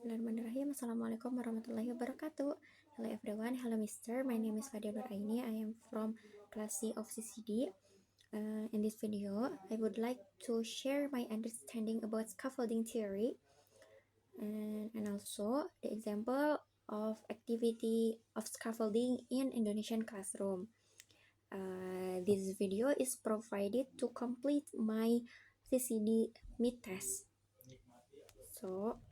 Bismillahirrahmanirrahim. Assalamualaikum warahmatullahi wabarakatuh. Hello everyone. Hello Mister. My name is Fadia Nuraini. I am from class C of CCD. In this video, I would like to share my understanding about scaffolding theory and also the example of activity of scaffolding in Indonesian classroom. This video is provided to complete my CCD mid test. So,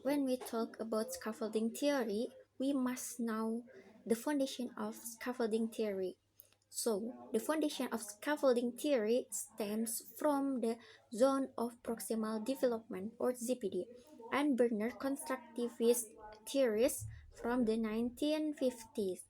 when we talk about scaffolding theory, we must know the foundation of scaffolding theory. So, the foundation of scaffolding theory stems from the zone of proximal development or ZPD and Berner constructivist theories from the 1950s.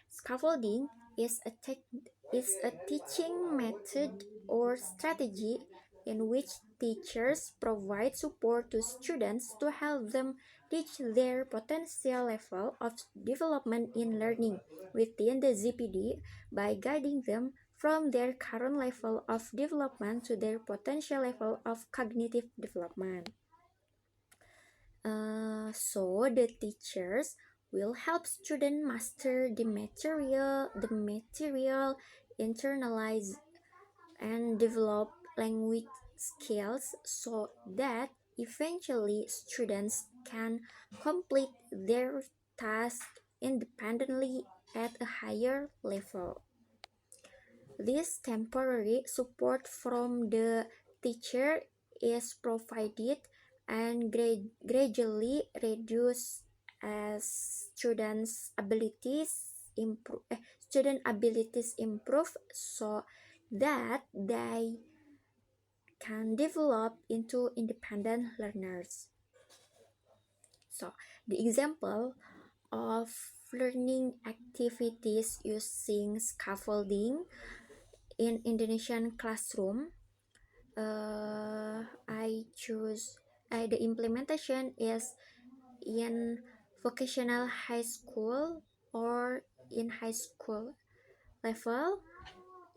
Scaffolding is a teaching method or strategy in which teachers provide support to students to help them reach their potential level of development in learning within the ZPD by guiding them from their current level of development to their potential level of cognitive development. So the teachers will help students master the material, internalize and develop language skills so that eventually students can complete their task independently at a higher level. This temporary support from the teacher is provided and gradually reduced as student abilities improve so that they can develop into independent learners. So the example of learning activities using scaffolding in Indonesian classroom, I choose the implementation is in vocational high school or in high school level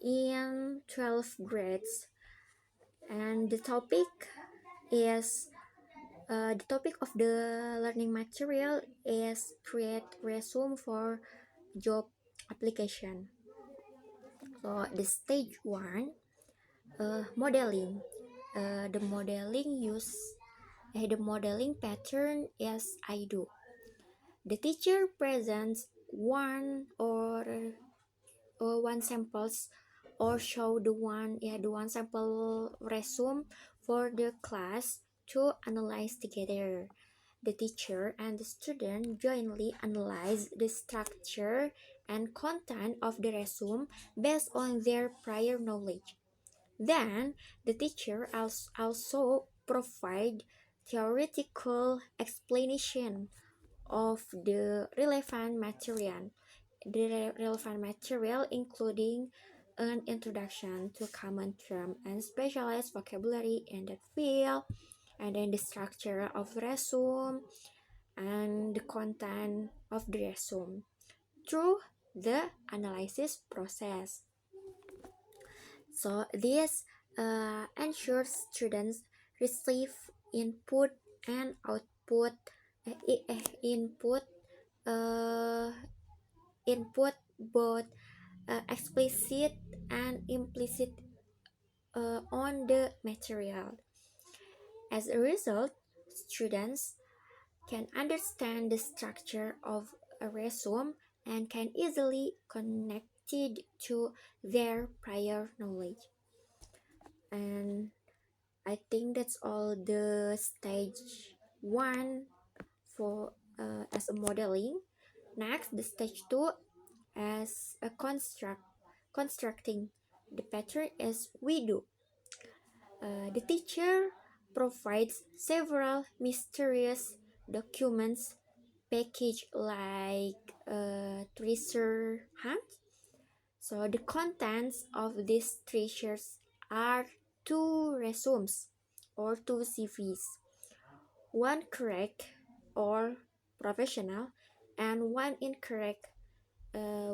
in 12 grades, and the topic of the learning material is create resume for job application. So the stage 1, modeling. The modeling pattern is I do. The teacher presents one samples or show the one sample resume for the class to analyze together. The teacher and the student jointly analyze the structure and content of the resume based on their prior knowledge. Then, the teacher also provide theoretical explanation of the relevant material. Including an introduction to common term and specialized vocabulary in that field, and then the structure of resume and the content of the resume through the analysis process. So this ensures students receive input and output input both explicit and implicit on the material. As a result, students can understand the structure of a resume and can easily connect it to their prior knowledge. And I think that's all the stage 1 for as a modeling. Next, the stage 2 as a constructing. The pattern is we do. The teacher provides several mysterious documents packaged like a treasure hunt. So the contents of these treasures are 2 resumes or 2 CVs, one correct or professional and one incorrect,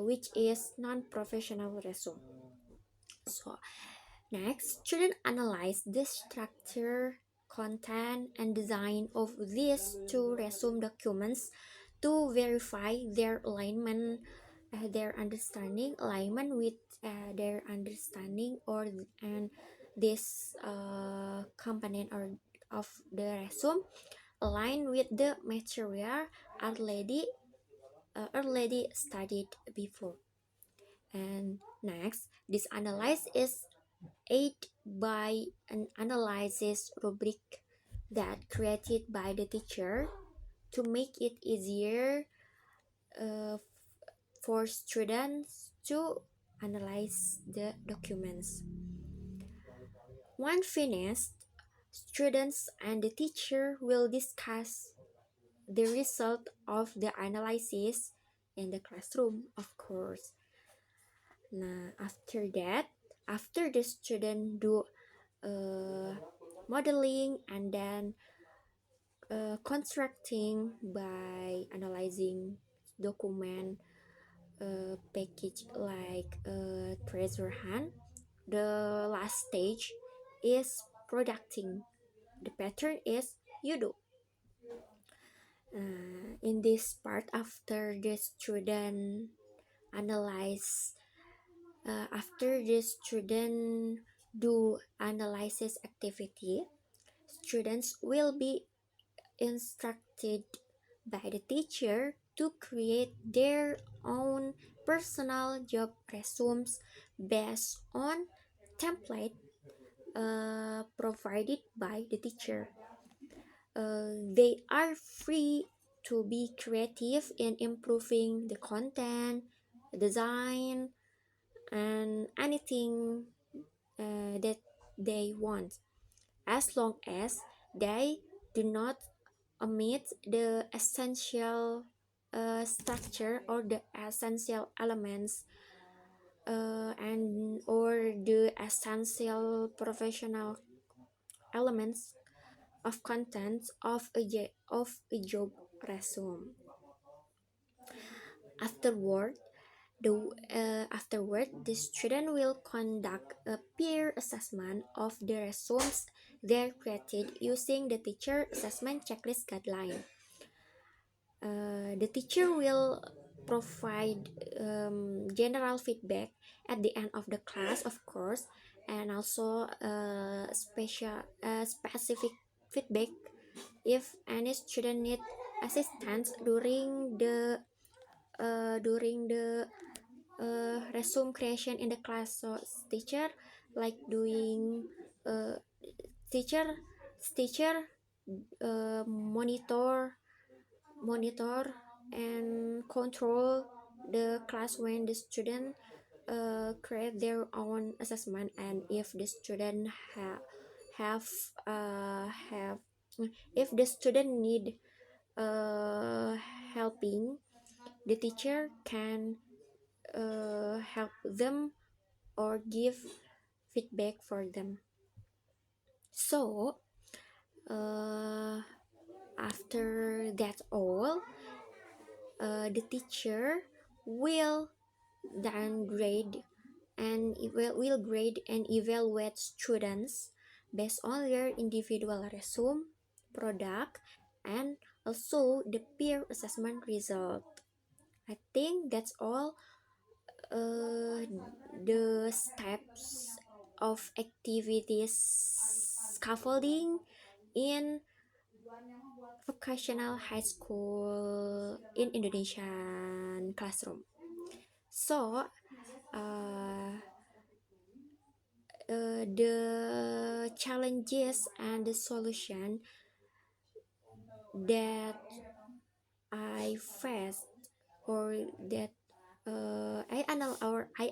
which is non-professional resume. So next, students analyze the structure content, and design of these two resume documents to verify their alignment, their understanding alignment with their understanding or and this component or of the resume align with the material already studied before. And next, this analysis is aided by an analysis rubric that created by the teacher to make it easier uh, for students to analyze the documents. When finished, students and the teacher will discuss the result of the analysis in the classroom, of course. Nah, after the student do modeling and then constructing by analyzing document package like treasure hunt, the last stage is producting. The pattern is you do. In this part, after the student analyze after the student do analysis activity, students will be instructed by the teacher to create their own personal job resumes based on template provided by the teacher. They are free to be creative in improving the content, design, and anything that they want, as long as they do not omit the essential structure or the essential elements and or the essential professional elements of content of a job resume. Afterward, the student will conduct a peer assessment of the resumes they created using the teacher assessment checklist guideline. The teacher will provide general feedback at the end of the class, of course, and also specific feedback if any student need assistance during the resume creation in the class. So teacher like doing teacher teacher monitor and control the class when the student create their own assessment, and if the student have if the student need helping, the teacher can help them or give feedback for them. So after that all, the teacher will then grade and will grade and evaluate students based on their individual resume, product, and also the peer assessment result. I think that's all the steps of activities scaffolding in vocational high school in Indonesian classroom. So the challenges and the solution that I faced, or that I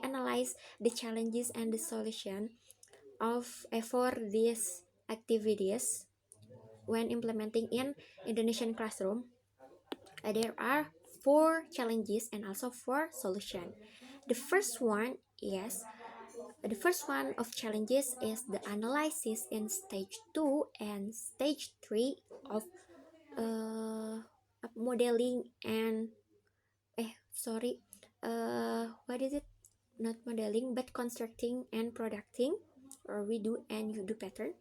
analyze the challenges and the solution of for these activities when implementing in Indonesian classroom. There are 4 challenges and also 4 solution. The first one of challenges is the analysis in stage 2 and stage 3 of modeling and what is it, not modeling but constructing and producting, or we do and you do pattern.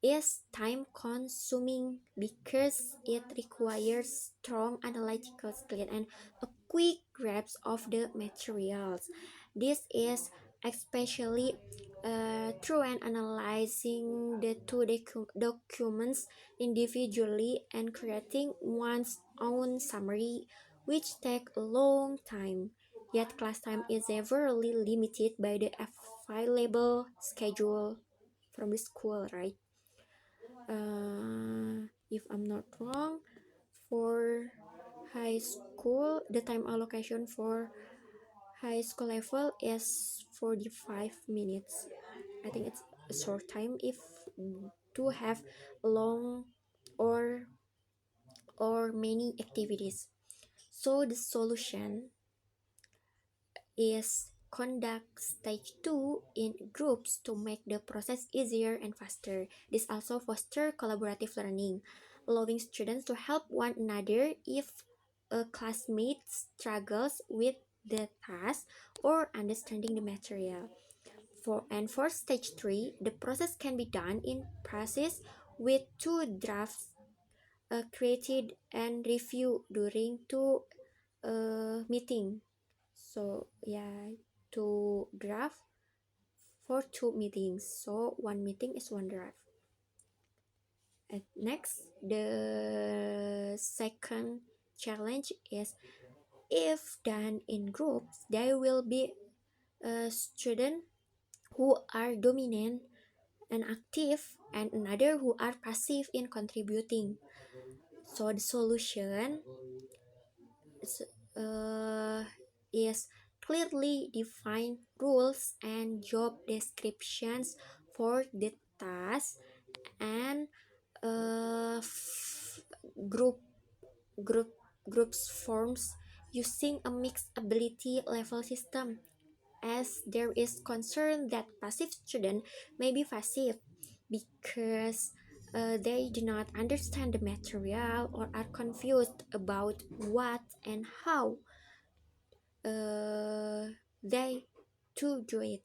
is time consuming because it requires strong analytical skill and a quick grasp of the materials. This is especially true when analyzing the two documents individually and creating one's own summary, which take a long time. Yet class time is severely limited by the available schedule from the school, right? If I'm not wrong, for high school, the time allocation for high school level is 45 minutes. I think it's a short time if to have long or many activities. So the solution is conduct stage 2 in groups to make the process easier and faster. This also fosters collaborative learning, allowing students to help one another if a classmate struggles with the task or understanding the material. For stage 3, the process can be done in process with two drafts created and reviewed during two meeting. So yeah, two draft for two meetings. So one meeting is one draft. And next, the second challenge is if done in groups, there will be a student who are dominant and active and another who are passive in contributing. So the solution is, uh, is clearly define rules and job descriptions for the task and uh, f- group group groups forms using a mixed ability level system, as there is concern that passive students may be passive because they do not understand the material or are confused about what and how they to do it.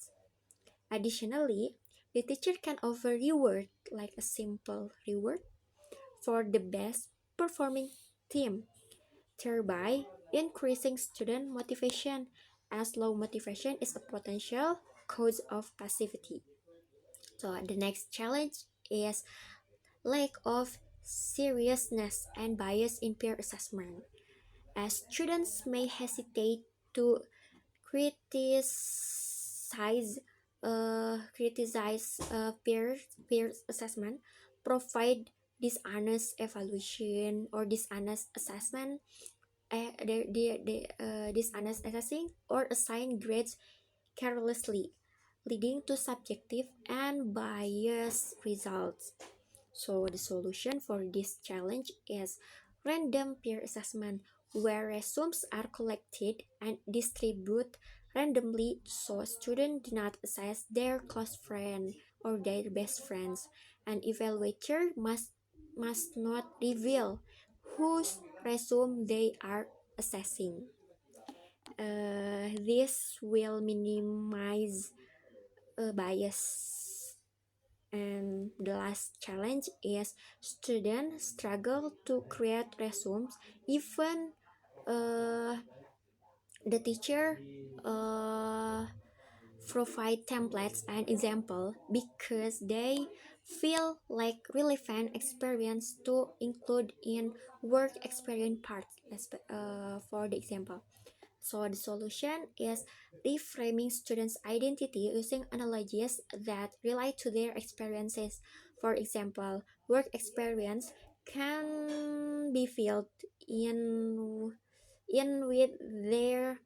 Additionally, the teacher can offer reward like a simple reward for the best performing team, thereby increasing student motivation, as low motivation is a potential cause of passivity. So the next challenge is lack of seriousness and bias in peer assessment, as students may hesitate to criticize peer assessment, provide dishonest evaluation or dishonest assessment, dishonest assessing or assign grades carelessly, leading to subjective and biased results. So the solution for this challenge is random peer assessment, where resumes are collected and distributed randomly so students do not assess their close friend or their best friends. An evaluator must not reveal whose resume they are assessing. This will minimize bias. And the last challenge is students struggle to create resumes even uh, the teacher uh, provide templates and example because they feel like relevant experience to include in work experience part for the example. So the solution is reframing students' identity using analogies that relate to their experiences. For example, work experience can be filled in with their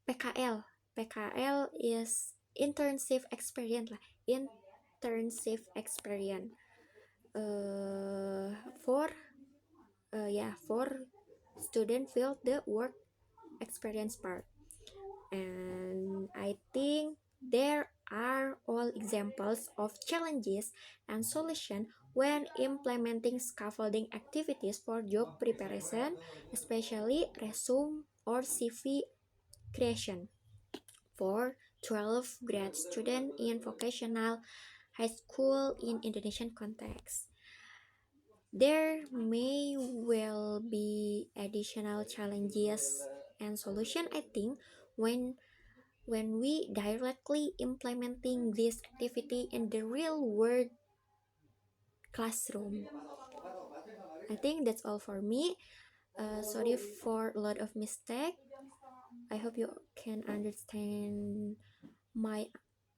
PKL. PKL is internship experience lah. Internship experience. For for student fill the work experience part. And I think there are all examples of challenges and solutions when implementing scaffolding activities for job preparation, especially resume or CV creation for 12 grad students in vocational high school in Indonesian context. There may well be additional challenges and solution, I think, when we directly implementing this activity in the real world classroom. I think that's all for me. Sorry for a lot of mistake. I hope you can understand my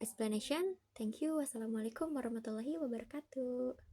explanation. Thank you. Wassalamualaikum warahmatullahi wabarakatuh.